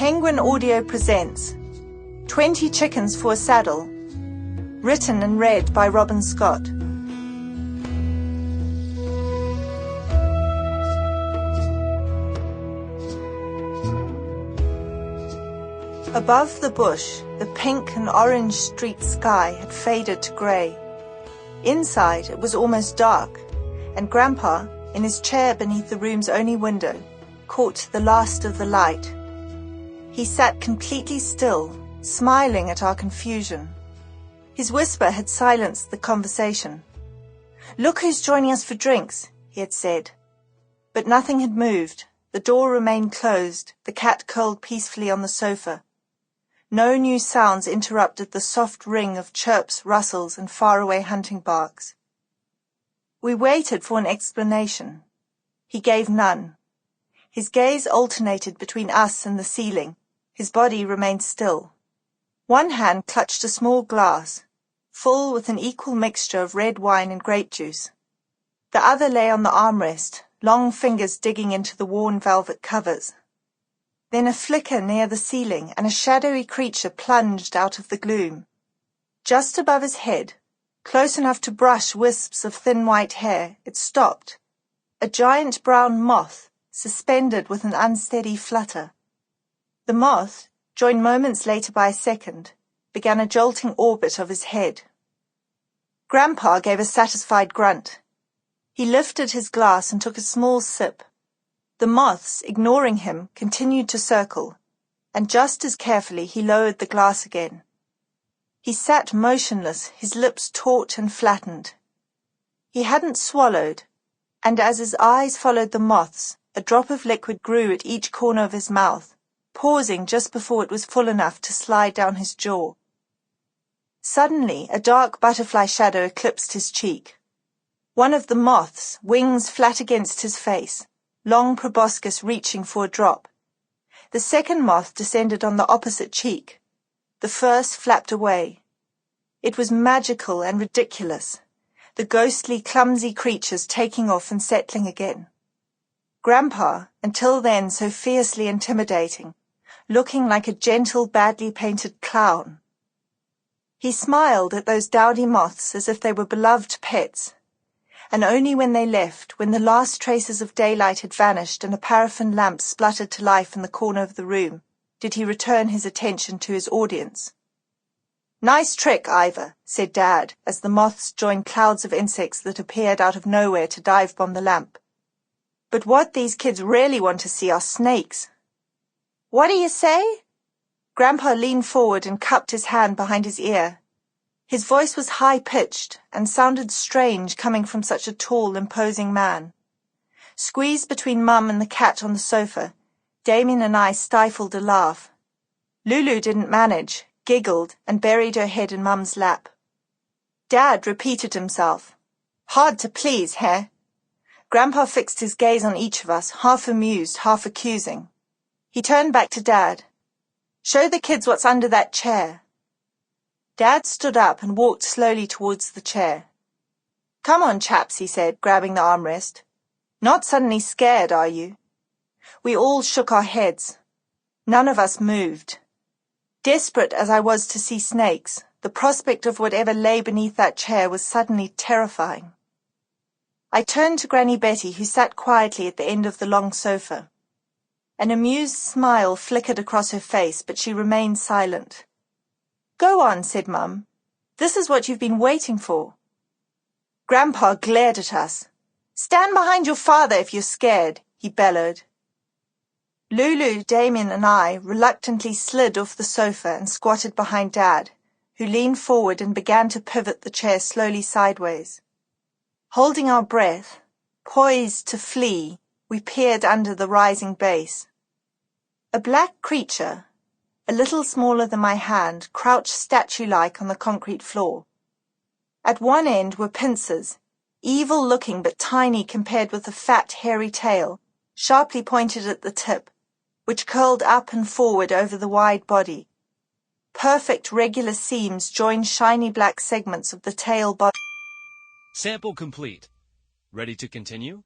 Penguin Audio presents 20 Chickens for a Saddle, written and read by Robyn Scott. Above the bush, the pink and orange street sky had faded to grey. Inside, it was almost dark, and Grandpa, in his chair beneath the room's only window, caught the last of the light. He sat completely still, smiling at our confusion. His whisper had silenced the conversation. "Look who's joining us for drinks," he had said. But nothing had moved. The door remained closed, the cat curled peacefully on the sofa. No new sounds interrupted the soft ring of chirps, rustles, and faraway hunting barks. We waited for an explanation. He gave none. His gaze alternated between us and the ceiling. His body remained still. One hand clutched a small glass, full with an equal mixture of red wine and grape juice. The other lay on the armrest, long fingers digging into the worn velvet covers. Then a flicker near the ceiling, and a shadowy creature plunged out of the gloom. Just above his head, close enough to brush wisps of thin white hair, it stopped. A giant brown moth, suspended with an unsteady flutter. The moth, joined moments later by a second, began a jolting orbit of his head. Grandpa gave a satisfied grunt. He lifted his glass and took a small sip. The moths, ignoring him, continued to circle, and just as carefully he lowered the glass again. He sat motionless, his lips taut and flattened. He hadn't swallowed, and as his eyes followed the moths, a drop of liquid grew at each corner of his mouth, pausing just before it was full enough to slide down his jaw. Suddenly, a dark butterfly shadow eclipsed his cheek. One of the moths, wings flat against his face, long proboscis reaching for a drop. The second moth descended on the opposite cheek. The first flapped away. It was magical and ridiculous, the ghostly, clumsy creatures taking off and settling again. Grandpa, until then so fiercely intimidating, looking like a gentle, badly painted clown. He smiled at those dowdy moths as if they were beloved pets, and only when they left, when the last traces of daylight had vanished and a paraffin lamp spluttered to life in the corner of the room, did he return his attention to his audience. "Nice trick, Ivor," said Dad, as the moths joined clouds of insects that appeared out of nowhere to dive-bomb the lamp. "But what these kids really want to see are snakes." "What do you say?" Grandpa leaned forward and cupped his hand behind his ear. His voice was high-pitched and sounded strange coming from such a tall, imposing man. Squeezed between Mum and the cat on the sofa, Damien and I stifled a laugh. Lulu didn't manage, giggled, and buried her head in Mum's lap. Dad repeated himself. "Hard to please, eh?" Grandpa fixed his gaze on each of us, half amused, half accusing. He turned back to Dad. "Show the kids what's under that chair." Dad stood up and walked slowly towards the chair. "Come on, chaps," he said, grabbing the armrest. "Not suddenly scared, are you?" We all shook our heads. None of us moved. Desperate as I was to see snakes, the prospect of whatever lay beneath that chair was suddenly terrifying. I turned to Granny Betty, who sat quietly at the end of the long sofa. An amused smile flickered across her face, but she remained silent. "Go on," said Mum. "This is what you've been waiting for." Grandpa glared at us. "Stand behind your father if you're scared," he bellowed. Lulu, Damien, and I reluctantly slid off the sofa and squatted behind Dad, who leaned forward and began to pivot the chair slowly sideways. Holding our breath, poised to flee, we peered under the rising base. A black creature, a little smaller than my hand, crouched statue-like on the concrete floor. At one end were pincers, evil-looking but tiny compared with the fat, hairy tail, sharply pointed at the tip, which curled up and forward over the wide body. Perfect, regular seams joined shiny black segments of the tail body. Sample complete. Ready to continue?